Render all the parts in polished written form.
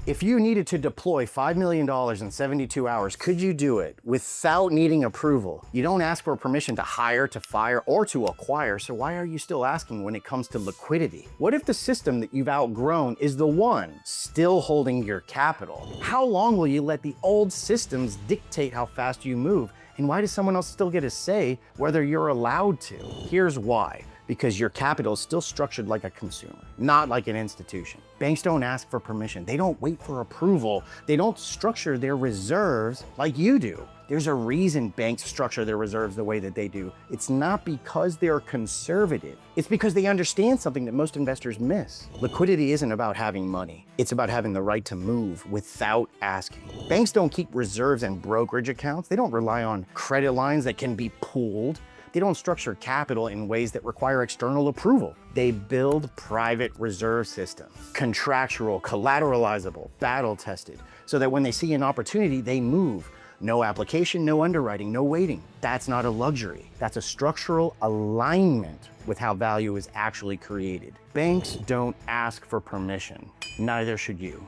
If you needed to deploy $5 million in 72 hours, could you do it without needing approval? You don't ask for permission to hire, to fire, or to acquire, so why are you still asking when it comes to liquidity? What if the system that you've outgrown is the one still holding your capital? How long will you let the old systems dictate how fast you move? And why does someone else still get a say whether you're allowed to? Here's why. Because your capital is still structured like a consumer, not like an institution. Banks don't ask for permission. They don't wait for approval. They don't structure their reserves like you do. There's a reason banks structure their reserves the way that they do. It's not because they're conservative. It's because they understand something that most investors miss. Liquidity isn't about having money. It's about having the right to move without asking. Banks don't keep reserves and brokerage accounts. They don't rely on credit lines that can be pooled. They don't structure capital in ways that require external approval. They build private reserve systems, contractual, collateralizable, battle-tested, so that when they see an opportunity, they move. No application, no underwriting, no waiting. That's not a luxury. That's a structural alignment with how value is actually created. Banks don't ask for permission. Neither should you.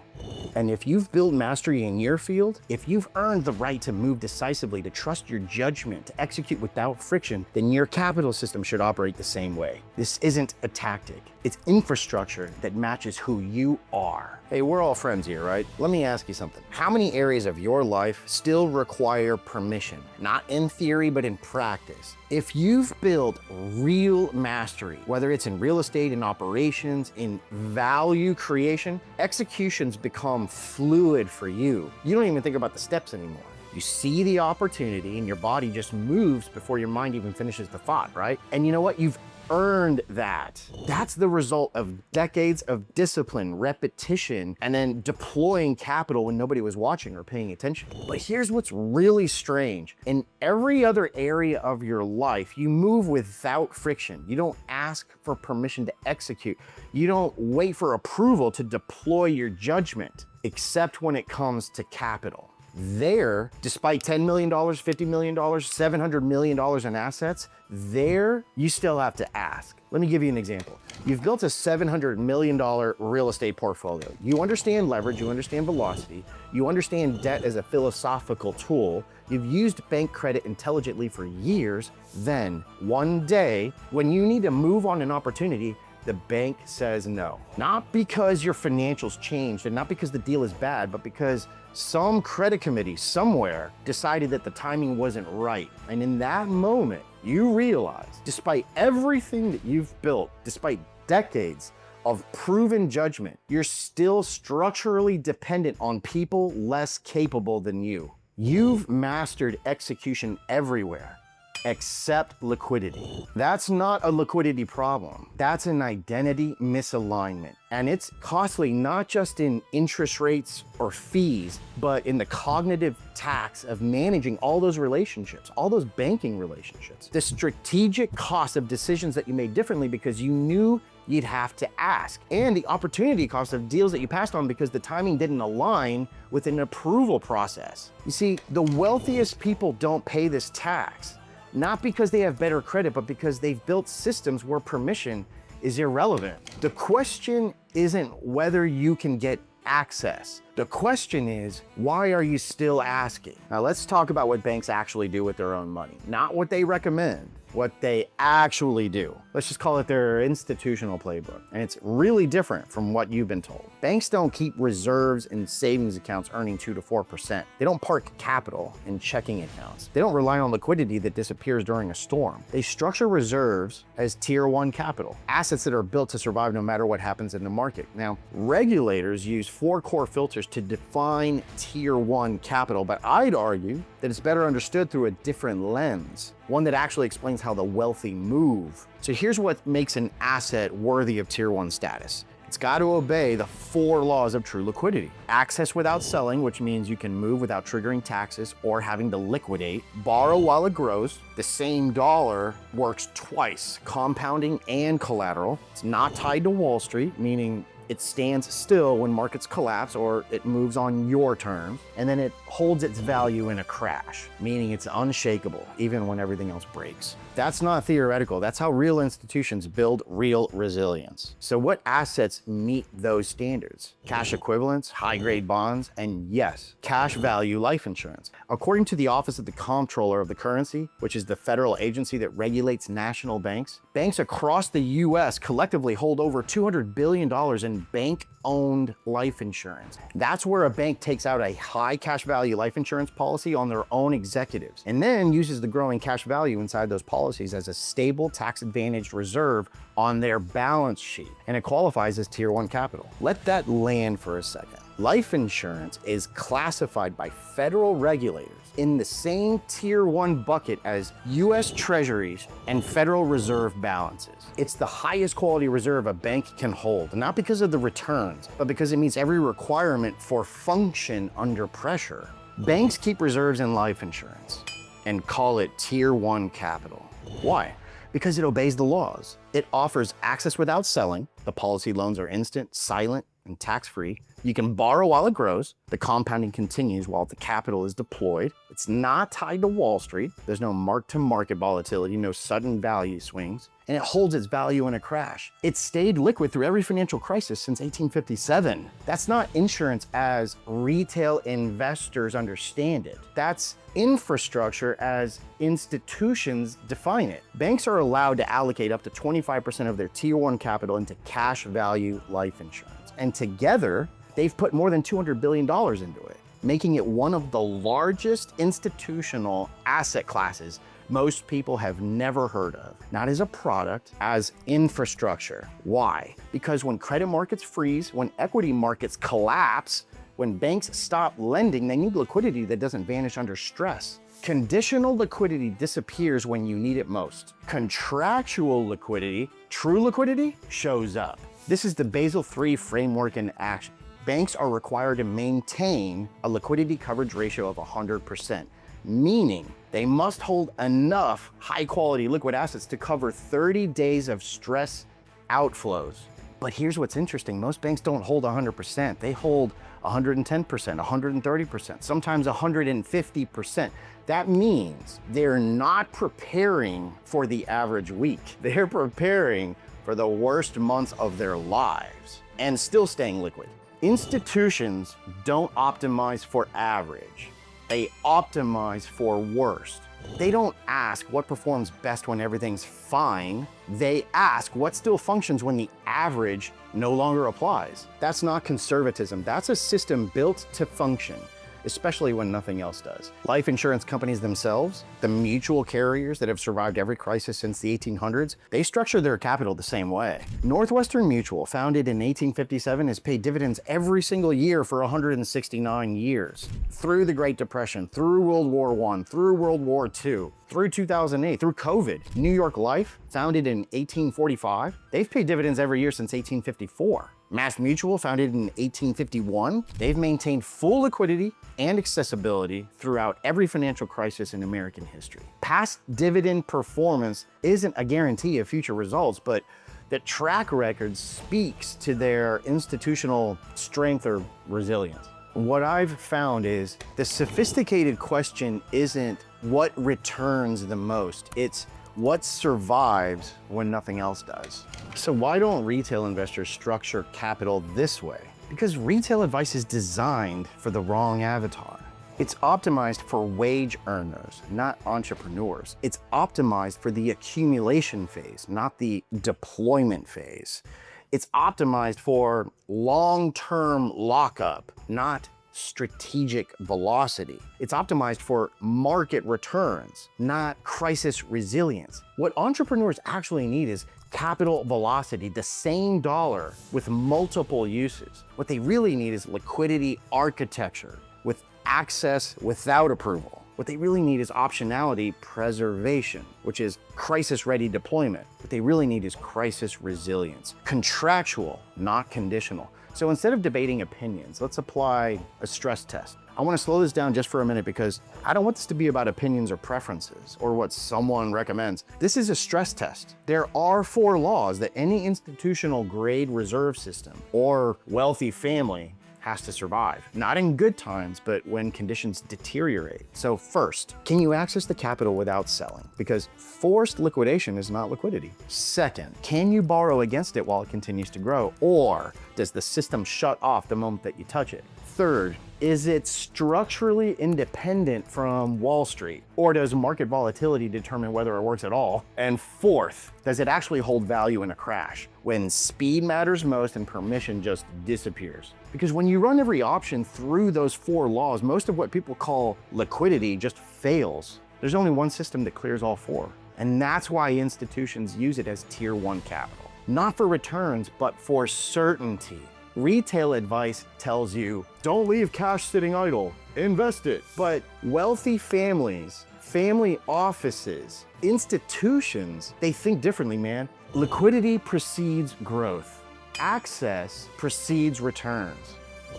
And if you've built mastery in your field, if you've earned the right to move decisively, to trust your judgment, to execute without friction, then your capital system should operate the same way. This isn't a tactic. It's infrastructure that matches who you are. Hey, we're all friends here, right? Let me ask you something. How many areas of your life still require permission? Not in theory, but in practice. If you've built real mastery, whether it's in real estate, in operations, in value creation, executions become fluid for you. You don't even think about the steps anymore. You see the opportunity and your body just moves before your mind even finishes the thought, right? And you know what? You've earned that. That's the result of decades of discipline, repetition, and then deploying capital when nobody was watching or paying attention. But here's what's really strange. In every other area of your life, you move without friction. You don't ask for permission to execute. You don't wait for approval to deploy your judgment, except when it comes to capital. There, despite $10 million, $50 million, $700 million in assets, there you still have to ask. Let me give you an example. You've built a $700 million real estate portfolio. You understand leverage, you understand velocity, you understand debt as a philosophical tool. You've used bank credit intelligently for years. Then, one day, when you need to move on an opportunity, the bank says no. Not because your financials changed and not because the deal is bad, but because some credit committee somewhere decided that the timing wasn't right. And in that moment, you realize, despite everything that you've built, despite decades of proven judgment, you're still structurally dependent on people less capable than you. You've mastered execution everywhere except liquidity. That's not a liquidity problem. That's an identity misalignment. And it's costly not just in interest rates or fees, but in the cognitive tax of managing all those relationships, all those banking relationships. The strategic cost of decisions that you made differently because you knew you'd have to ask, and the opportunity cost of deals that you passed on because the timing didn't align with an approval process. You see, the wealthiest people don't pay this tax. Not because they have better credit, but because they've built systems where permission is irrelevant. The question isn't whether you can get access. The question is, why are you still asking? Now let's talk about what banks actually do with their own money. Not what they recommend, what they actually do. Let's just call it their institutional playbook. And it's really different from what you've been told. Banks don't keep reserves in savings accounts earning 2 to 4%. They don't park capital in checking accounts. They don't rely on liquidity that disappears during a storm. They structure reserves as tier 1 capital, assets that are built to survive no matter what happens in the market. Now, regulators use 4 core filters to define tier 1 capital, but I'd argue that it's better understood through a different lens, one that actually explains how the wealthy move. So here's what makes an asset worthy of tier 1 status. It's got to obey the 4 laws of true liquidity. Access without selling, which means you can move without triggering taxes or having to liquidate. Borrow while it grows. The same dollar works twice, compounding and collateral. It's not tied to Wall Street, meaning It stands still when markets collapse or it moves on your terms, and then it holds its value in a crash, meaning it's unshakable even when everything else breaks. That's not theoretical. That's how real institutions build real resilience. So what assets meet those standards? Cash equivalents, high-grade bonds, and yes, cash value life insurance. According to the Office of the Comptroller of the Currency, which is the federal agency that regulates national banks, banks across the US collectively hold over $200 billion in bank-owned life insurance. That's where a bank takes out a high cash value life insurance policy on their own executives and then uses the growing cash value inside those policies as a stable tax-advantaged reserve on their balance sheet, and it qualifies as Tier 1 capital. Let that land for a second. Life insurance is classified by federal regulators in the same Tier 1 bucket as US Treasuries and Federal Reserve balances. It's the highest quality reserve a bank can hold, not because of the returns, but because it meets every requirement for function under pressure. Banks keep reserves in life insurance and call it Tier 1 capital. Why? Because it obeys the laws. It offers access without selling. The policy loans are instant, silent, and tax-free. You can borrow while it grows. The compounding continues while the capital is deployed. It's not tied to Wall Street. There's no mark-to-market volatility, no sudden value swings, and it holds its value in a crash. It's stayed liquid through every financial crisis since 1857. That's not insurance as retail investors understand it. That's infrastructure as institutions define it. Banks are allowed to allocate up to 25% of their Tier 1 capital into cash value life insurance. And together, they've put more than $200 billion into it, making it one of the largest institutional asset classes most people have never heard of. Not as a product, as infrastructure. Why? Because when credit markets freeze, when equity markets collapse, when banks stop lending, they need liquidity that doesn't vanish under stress. Conditional liquidity disappears when you need it most. Contractual liquidity, true liquidity, shows up. This is the Basel III framework in action. Banks are required to maintain a liquidity coverage ratio of 100%, meaning they must hold enough high-quality liquid assets to cover 30 days of stress outflows. But here's what's interesting. Most banks don't hold 100%. They hold 110%, 130%, sometimes 150%. That means they're not preparing for the average week. They're preparing for the worst months of their lives and still staying liquid. Institutions don't optimize for average. They optimize for worst. They don't ask what performs best when everything's fine. They ask what still functions when the average no longer applies. That's not conservatism. That's a system built to function, especially when nothing else does. Life insurance companies themselves, the mutual carriers that have survived every crisis since the 1800s, they structure their capital the same way. Northwestern Mutual, founded in 1857, has paid dividends every single year for 169 years. Through the Great Depression, through World War I, through World War II, through 2008, through COVID. New York Life, founded in 1845, they've paid dividends every year since 1854. Mass Mutual, founded in 1851, they've maintained full liquidity and accessibility throughout every financial crisis in American history. Past dividend performance isn't a guarantee of future results, but the track record speaks to their institutional strength or resilience. What I've found is the sophisticated question isn't what returns the most, it's what survives when nothing else does. So why don't retail investors structure capital this way? Because retail advice is designed for the wrong avatar. It's optimized for wage earners, not entrepreneurs. It's optimized for the accumulation phase, not the deployment phase. It's optimized for long-term lockup, not strategic velocity. It's optimized for market returns, not crisis resilience. What entrepreneurs actually need is capital velocity, the same dollar with multiple uses. What they really need is liquidity architecture with access without approval. What they really need is optionality preservation, which is crisis-ready deployment. What they really need is crisis resilience. Contractual, not conditional. So instead of debating opinions, let's apply a stress test. I want to slow this down just for a minute because I don't want this to be about opinions or preferences or what someone recommends. This is a stress test. There are 4 laws that any institutional grade reserve system or wealthy family has to survive. Not in good times, but when conditions deteriorate. So first, can you access the capital without selling? Because forced liquidation is not liquidity. Second, can you borrow against it while it continues to grow? Or does the system shut off the moment that you touch it? Third, is it structurally independent from Wall Street? Or does market volatility determine whether it works at all? And fourth, does it actually hold value in a crash when speed matters most and permission just disappears? Because when you run every option through those 4 laws, most of what people call liquidity just fails. There's only one system that clears all 4. And that's why institutions use it as tier 1 capital. Not for returns, but for certainty. Retail advice tells you, don't leave cash sitting idle, invest it. But wealthy families, family offices, institutions, they think differently, man. Liquidity precedes growth. Access precedes returns.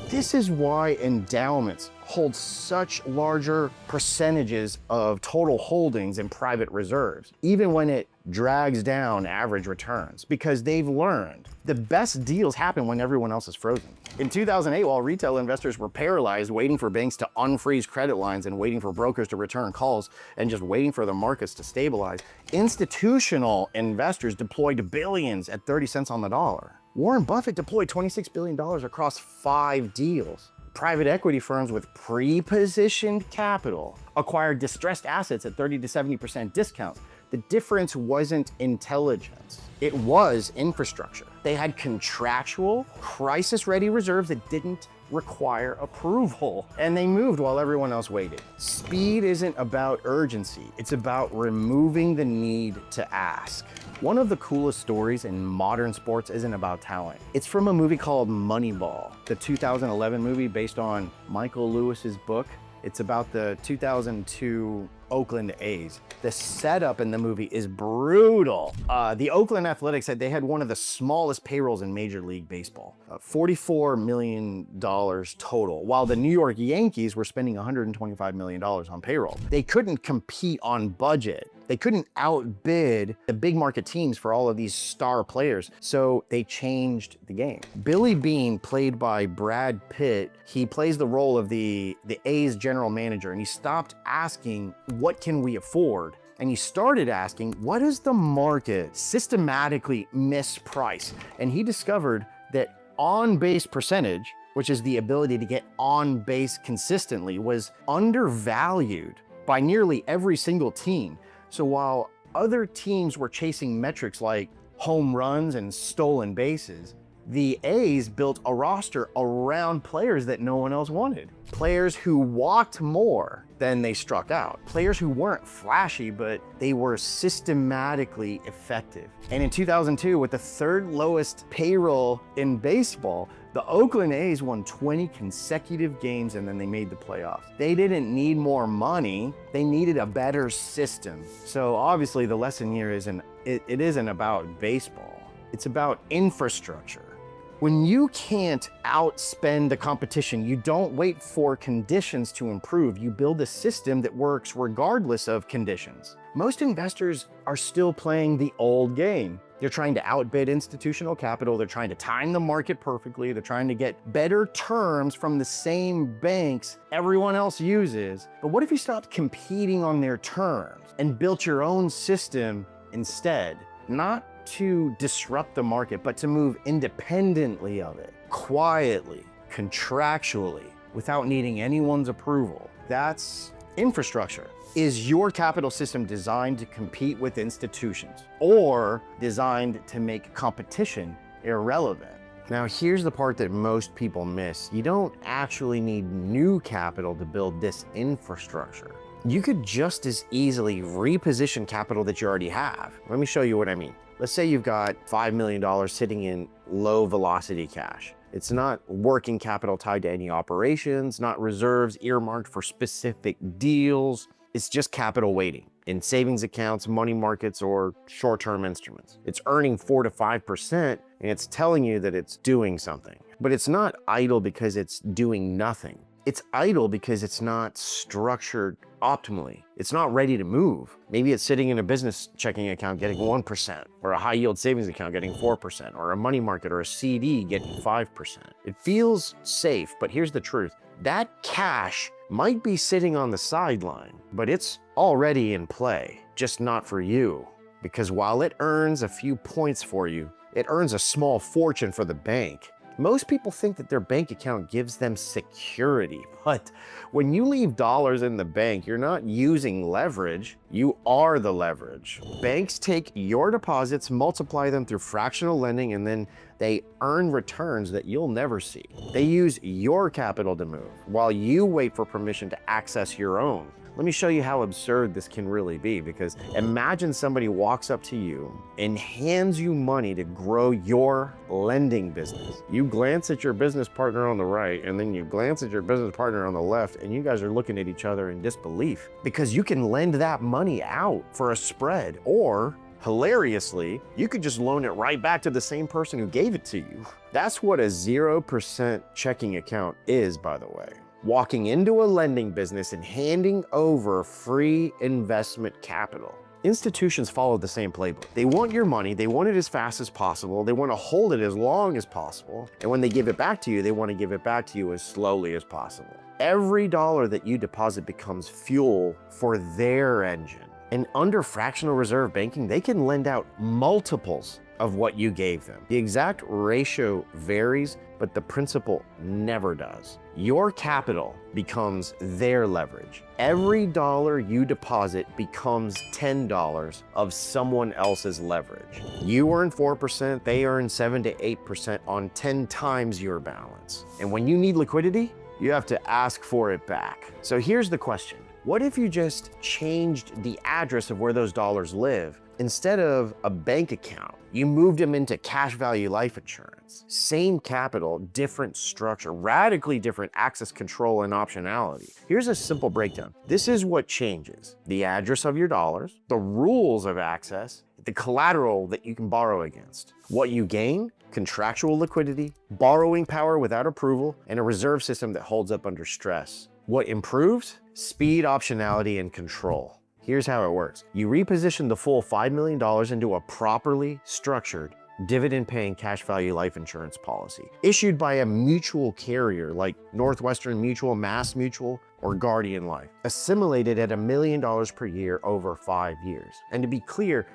This is why endowments hold such larger percentages of total holdings in private reserves, even when it drags down average returns, because they've learned the best deals happen when everyone else is frozen. In 2008, while retail investors were paralyzed, waiting for banks to unfreeze credit lines and waiting for brokers to return calls and just waiting for the markets to stabilize, institutional investors deployed billions at 30 cents on the dollar. Warren Buffett deployed $26 billion across 5 deals. Private equity firms with pre-positioned capital acquired distressed assets at 30 to 70% discounts. The difference wasn't intelligence, it was infrastructure. They had contractual, crisis-ready reserves that didn't require approval, and they moved while everyone else waited. Speed isn't about urgency, it's about removing the need to ask. One of the coolest stories in modern sports isn't about talent. It's from a movie called Moneyball, the 2011 movie based on Michael Lewis's book. It's about the 2002 Oakland A's. The setup in the movie is brutal. The Oakland Athletics said they had one of the smallest payrolls in Major League Baseball, $44 million total, while the New York Yankees were spending $125 million on payroll. They couldn't compete on budget. They couldn't outbid the big market teams for all of these star players, so they changed the game. Billy Beane, played by Brad Pitt, he plays the role of the A's general manager, and he stopped asking, what can we afford? And he started asking, what does the market systematically misprice? And he discovered that on-base percentage, which is the ability to get on base consistently, was undervalued by nearly every single team. So while other teams were chasing metrics like home runs and stolen bases, the A's built a roster around players that no one else wanted. Players who walked more than they struck out. Players who weren't flashy, but they were systematically effective. And in 2002, with the 3rd lowest payroll in baseball, the Oakland A's won 20 consecutive games and then they made the playoffs. They didn't need more money, they needed a better system. So obviously the lesson here isn't, it isn't about baseball, it's about infrastructure. When you can't outspend the competition, you don't wait for conditions to improve. You build a system that works regardless of conditions. Most investors are still playing the old game. They're trying to outbid institutional capital. They're trying to time the market perfectly. They're trying to get better terms from the same banks everyone else uses. But what if you stopped competing on their terms and built your own system instead? Not to disrupt the market, but to move independently of it, quietly, contractually, without needing anyone's approval. That's infrastructure. Is your capital system designed to compete with institutions or designed to make competition irrelevant? Now, here's the part that most people miss. You don't actually need new capital to build this infrastructure. You could just as easily reposition capital that you already have. Let me show you what I mean. Let's say you've got $5 million sitting in low velocity cash. It's not working capital tied to any operations, not reserves earmarked for specific deals. It's just capital waiting in savings accounts, money markets, or short-term instruments. It's earning 4 to 5%, and it's telling you that it's doing something. But it's not idle because it's doing nothing. It's idle because it's not structured optimally. It's not ready to move. Maybe it's sitting in a business checking account getting 1%, or a high yield savings account getting 4%, or a money market or a CD getting 5%. It feels safe, but here's the truth. That cash might be sitting on the sideline, but it's already in play, just not for you. Because while it earns a few points for you, it earns a small fortune for the bank. Most people think that their bank account gives them security, but when you leave dollars in the bank, you're not using leverage, you are the leverage. Banks take your deposits, multiply them through fractional lending, and then they earn returns that you'll never see. They use your capital to move, while you wait for permission to access your own. Let me show you how absurd this can really be, because imagine somebody walks up to you and hands you money to grow your lending business. You glance at your business partner on the right, and then you glance at your business partner on the left, and you guys are looking at each other in disbelief because you can lend that money out for a spread, or hilariously, you could just loan it right back to the same person who gave it to you. That's what a 0% checking account is, by the way. Walking into a lending business and handing over free investment capital. Institutions follow the same playbook. They want your money, they want it as fast as possible, they want to hold it as long as possible, and when they give it back to you, they want to give it back to you as slowly as possible. Every dollar that you deposit becomes fuel for their engine. And under fractional reserve banking, they can lend out multiples of what you gave them. The exact ratio varies, but the principle never does. Your capital becomes their leverage. Every dollar you deposit becomes $10 of someone else's leverage. You earn 4%, they earn 7 to 8% on 10 times your balance. And when you need liquidity, you have to ask for it back. So here's the question. What if you just changed the address of where those dollars live? Instead of a bank account, you moved them into cash value life insurance. Same capital, different structure, radically different access control and optionality. Here's a simple breakdown. This is what changes: the address of your dollars, the rules of access, the collateral that you can borrow against. What you gain: contractual liquidity, borrowing power without approval, and a reserve system that holds up under stress. What improves? Speed, optionality, and control. Here's how it works. You reposition the full $5 million into a properly structured dividend-paying cash value life insurance policy issued by a mutual carrier like Northwestern Mutual, Mass Mutual, or Guardian Life, assimilated at $1 million per year over 5 years. And to be clear,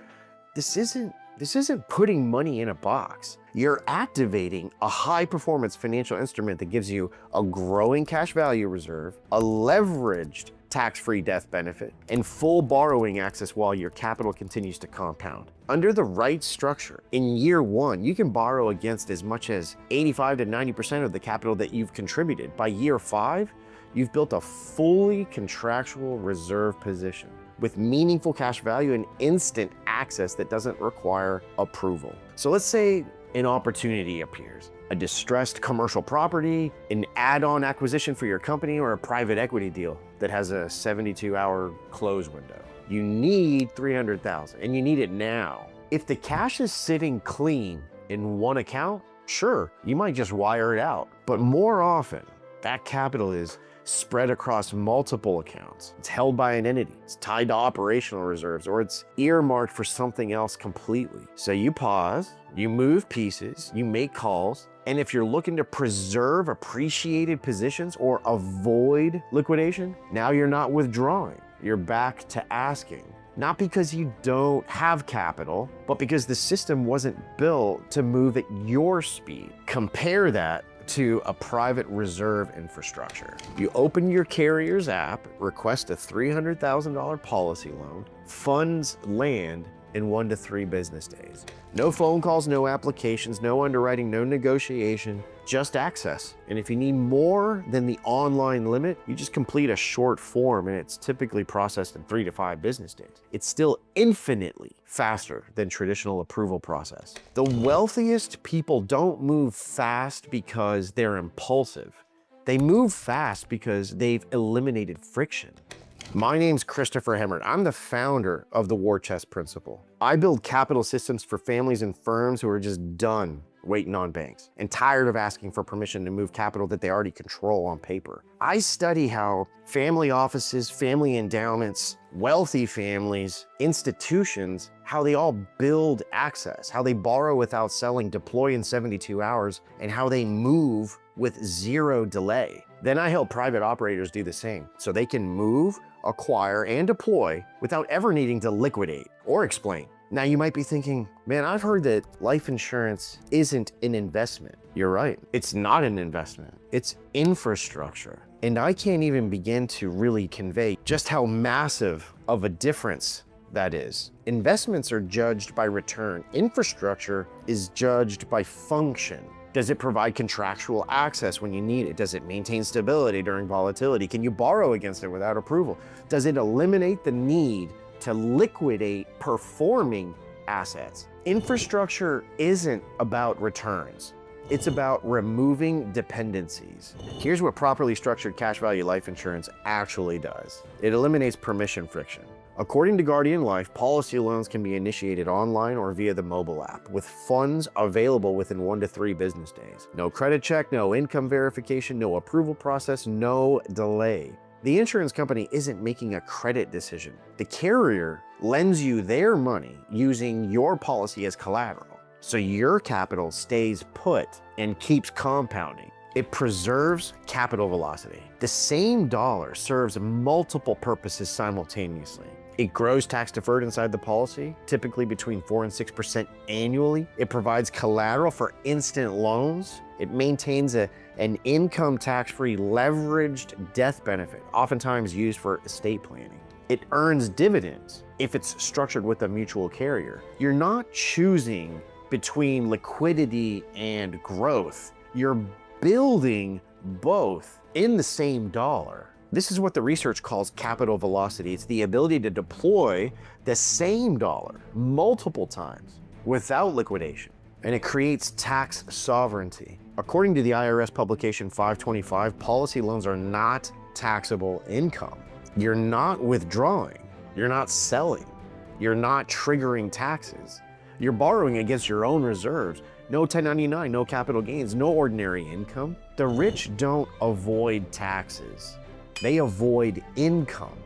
this isn't putting money in a box. You're activating a high-performance financial instrument that gives you a growing cash value reserve, a leveraged tax-free death benefit, and full borrowing access while your capital continues to compound. Under the right structure, in year one, you can borrow against as much as 85 to 90% of the capital that you've contributed. By year 5, you've built a fully contractual reserve position with meaningful cash value and instant access that doesn't require approval. So let's say an opportunity appears. A distressed commercial property, an add-on acquisition for your company, or a private equity deal that has a 72-hour close window. You need $300,000 and you need it now. If the cash is sitting clean in one account, sure, you might just wire it out. But more often, that capital is spread across multiple accounts. It's held by an entity, it's tied to operational reserves, or it's earmarked for something else completely. So you pause, you move pieces, you make calls, and if you're looking to preserve appreciated positions or avoid liquidation, now you're not withdrawing, you're back to asking. Not because you don't have capital, but because the system wasn't built to move at your speed. Compare that to a private reserve infrastructure. You open your carrier's app, request a $300,000 policy loan, funds land in 1 to 3 business days. No phone calls, no applications, no underwriting, no negotiation, just access. And if you need more than the online limit, you just complete a short form and it's typically processed in 3 to 5 business days. It's still infinitely faster than traditional approval process. The wealthiest people don't move fast because they're impulsive. They move fast because they've eliminated friction. My name's Christopher Hemmert. I'm the founder of the War Chest Principle. I build capital systems for families and firms who are just done waiting on banks and tired of asking for permission to move capital that they already control on paper. I study how family offices, family endowments, wealthy families, institutions, how they all build access, how they borrow without selling, deploy in 72 hours, and how they move with zero delay. Then I help private operators do the same, so they can move, acquire, and deploy without ever needing to liquidate or explain. Now you might be thinking, man, I've heard that life insurance isn't an investment. You're right, it's not an investment, it's infrastructure. And I can't even begin to really convey just how massive of a difference that is. Investments are judged by return. Infrastructure is judged by function. Does it provide contractual access when you need it? Does it maintain stability during volatility? Can you borrow against it without approval? Does it eliminate the need to liquidate performing assets? Infrastructure isn't about returns. It's about removing dependencies. Here's what properly structured cash value life insurance actually does. It eliminates permission friction. According to Guardian Life, policy loans can be initiated online or via the mobile app, with funds available within 1 to 3 business days. No credit check, no income verification, no approval process, no delay. The insurance company isn't making a credit decision. The carrier lends you their money using your policy as collateral, so your capital stays put and keeps compounding. It preserves capital velocity. The same dollar serves multiple purposes simultaneously. It grows tax deferred inside the policy, typically between 4 and 6% annually. It provides collateral for instant loans. It maintains an income tax-free leveraged death benefit, oftentimes used for estate planning. It earns dividends if it's structured with a mutual carrier. You're not choosing between liquidity and growth. You're building both in the same dollar. This is what the research calls capital velocity. It's the ability to deploy the same dollar multiple times without liquidation. And it creates tax sovereignty. According to the IRS publication 525, policy loans are not taxable income. You're not withdrawing, you're not selling, you're not triggering taxes. You're borrowing against your own reserves. No 1099, no capital gains, no ordinary income. The rich don't avoid taxes. They avoid income.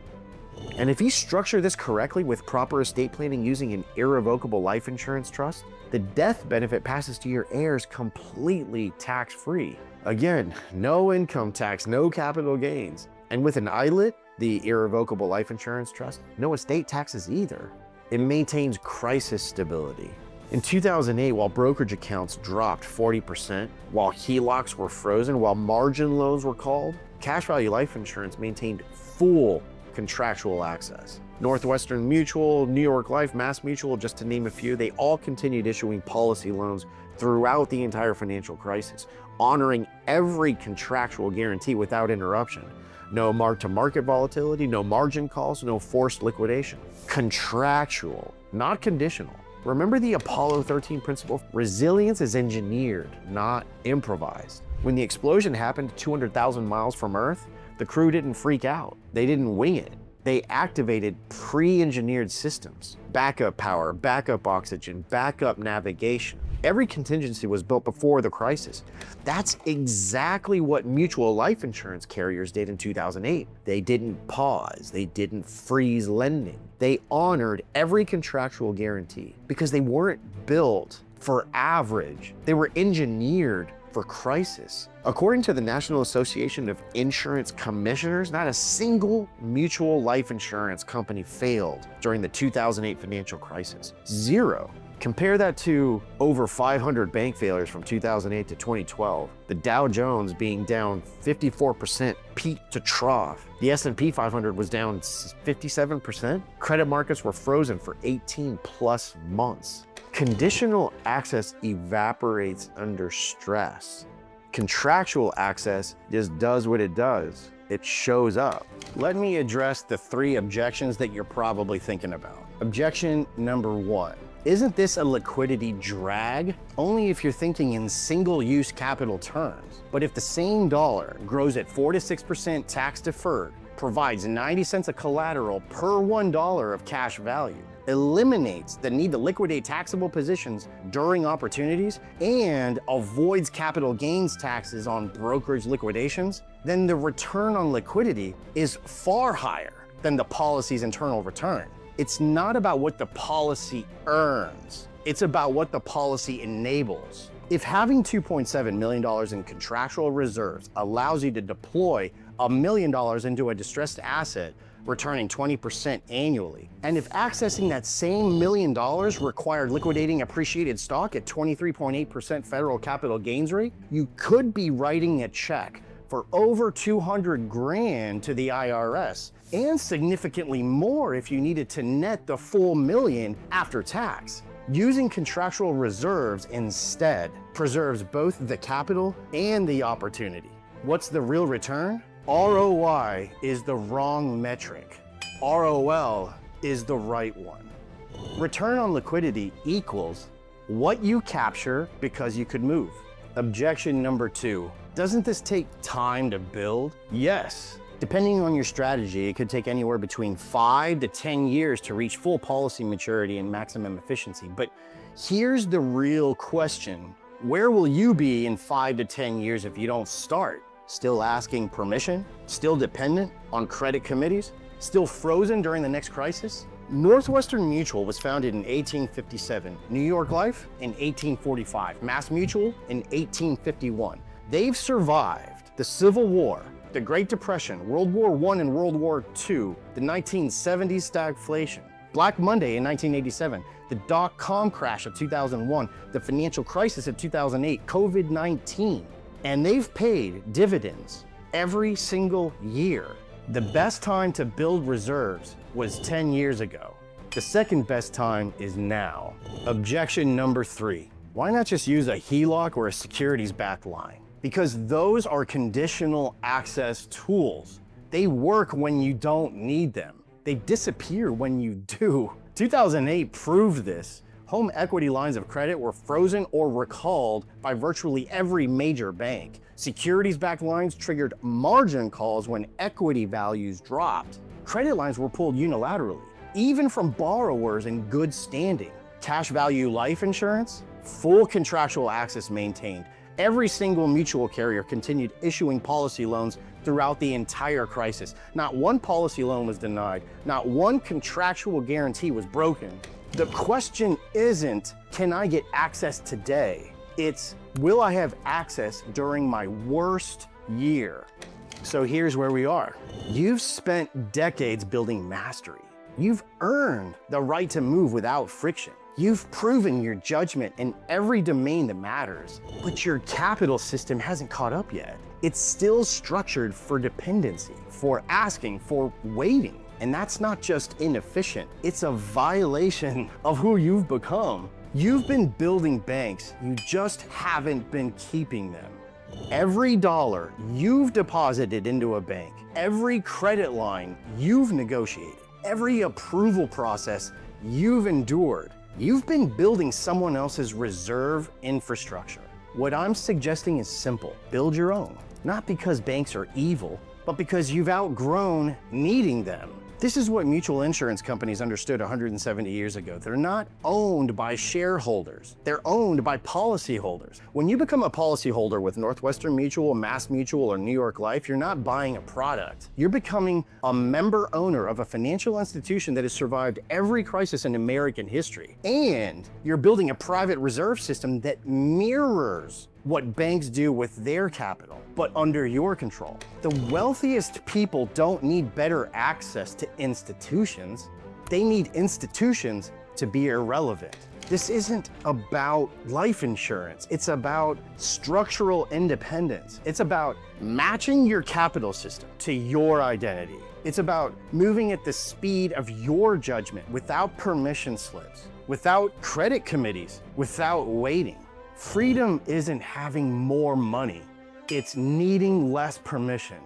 And if you structure this correctly with proper estate planning using an irrevocable life insurance trust, the death benefit passes to your heirs completely tax-free. Again, no income tax, no capital gains. And with an ILIT, the irrevocable life insurance trust, no estate taxes either. It maintains crisis stability. In 2008, while brokerage accounts dropped 40%, while HELOCs were frozen, while margin loans were called, cash value life insurance maintained full contractual access. Northwestern Mutual, New York Life, Mass Mutual, just to name a few, they all continued issuing policy loans throughout the entire financial crisis, honoring every contractual guarantee without interruption. No mark-to-market volatility, no margin calls, no forced liquidation. Contractual, not conditional. Remember the Apollo 13 principle? Resilience is engineered, not improvised. When the explosion happened 200,000 miles from Earth, the crew didn't freak out. They didn't wing it. They activated pre-engineered systems. Backup power, backup oxygen, backup navigation. Every contingency was built before the crisis. That's exactly what mutual life insurance carriers did in 2008. They didn't pause. They didn't freeze lending. They honored every contractual guarantee because they weren't built for average. They were engineered for crisis. According to the National Association of Insurance Commissioners, not a single mutual life insurance company failed during the 2008 financial crisis. Zero. Compare that to over 500 bank failures from 2008 to 2012. The Dow Jones being down 54% peak to trough. The S&P 500 was down 57%. Credit markets were frozen for 18 plus months. Conditional access evaporates under stress. Contractual access just does what it does. It shows up. Let me address the 3 objections that you're probably thinking about. Objection number 1. Isn't this a liquidity drag? Only if you're thinking in single-use capital terms. But if the same dollar grows at 4 to 6% tax deferred, provides 90 cents of collateral per $1 of cash value, eliminates the need to liquidate taxable positions during opportunities, and avoids capital gains taxes on brokerage liquidations, then the return on liquidity is far higher than the policy's internal return. It's not about what the policy earns, it's about what the policy enables. If having $2.7 million in contractual reserves allows you to deploy $1 million into a distressed asset, returning 20% annually, and if accessing that same $1 million required liquidating appreciated stock at 23.8% federal capital gains rate, you could be writing a check for over 200 grand to the IRS, and significantly more if you needed to net the full $1 million after tax. Using contractual reserves instead preserves both the capital and the opportunity. What's the real return? ROI is the wrong metric. ROL is the right one. Return on liquidity equals what you capture because you could move. Objection number 2. Doesn't this take time to build? Yes. Depending on your strategy, it could take anywhere between 5 to 10 years to reach full policy maturity and maximum efficiency. But here's the real question. Where will you be in 5 to 10 years if you don't start? Still asking permission? Still dependent on credit committees? Still frozen during the next crisis? Northwestern Mutual was founded in 1857, New York Life in 1845, Mass Mutual in 1851. They've survived the Civil War, the Great Depression, World War I and World War II, the 1970s stagflation, Black Monday in 1987, the dot-com crash of 2001, the financial crisis of 2008, COVID-19, and they've paid dividends every single year. The best time to build reserves was 10 years ago. The second best time is now. Objection number 3. Why not just use a HELOC or a securities-backed line? Because those are conditional access tools. They work when you don't need them. They disappear when you do. 2008 proved this. Home equity lines of credit were frozen or recalled by virtually every major bank. Securities-backed lines triggered margin calls when equity values dropped. Credit lines were pulled unilaterally, even from borrowers in good standing. Cash value life insurance, full contractual access maintained. Every single mutual carrier continued issuing policy loans throughout the entire crisis. Not one policy loan was denied. Not one contractual guarantee was broken. The question isn't, can I get access today? It's, will I have access during my worst year? So here's where we are. You've spent decades building mastery. You've earned the right to move without friction. You've proven your judgment in every domain that matters, but your capital system hasn't caught up yet. It's still structured for dependency, for asking, for waiting. And that's not just inefficient, it's a violation of who you've become. You've been building banks, you just haven't been keeping them. Every dollar you've deposited into a bank, every credit line you've negotiated, every approval process you've endured, you've been building someone else's reserve infrastructure. What I'm suggesting is simple. Build your own. Not because banks are evil, but because you've outgrown needing them. This is what mutual insurance companies understood 170 years ago. They're not owned by shareholders. They're owned by policyholders. When you become a policyholder with Northwestern Mutual, Mass Mutual, or New York Life, you're not buying a product. You're becoming a member owner of a financial institution that has survived every crisis in American history. And you're building a private reserve system that mirrors what banks do with their capital, but under your control. The wealthiest people don't need better access to institutions. They need institutions to be irrelevant. This isn't about life insurance. It's about structural independence. It's about matching your capital system to your identity. It's about moving at the speed of your judgment without permission slips, without credit committees, without waiting. Freedom isn't having more money, it's needing less permission.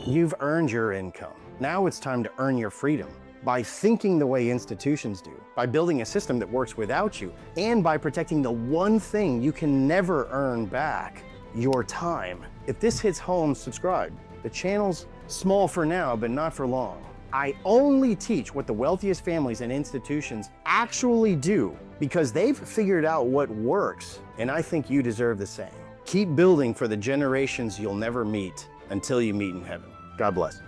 You've earned your income. Now it's time to earn your freedom by thinking the way institutions do, by building a system that works without you, and by protecting the one thing you can never earn back, your time. If this hits home, subscribe. The channel's small for now, but not for long. I only teach what the wealthiest families and institutions actually do because they've figured out what works, and I think you deserve the same. Keep building for the generations you'll never meet until you meet in heaven. God bless.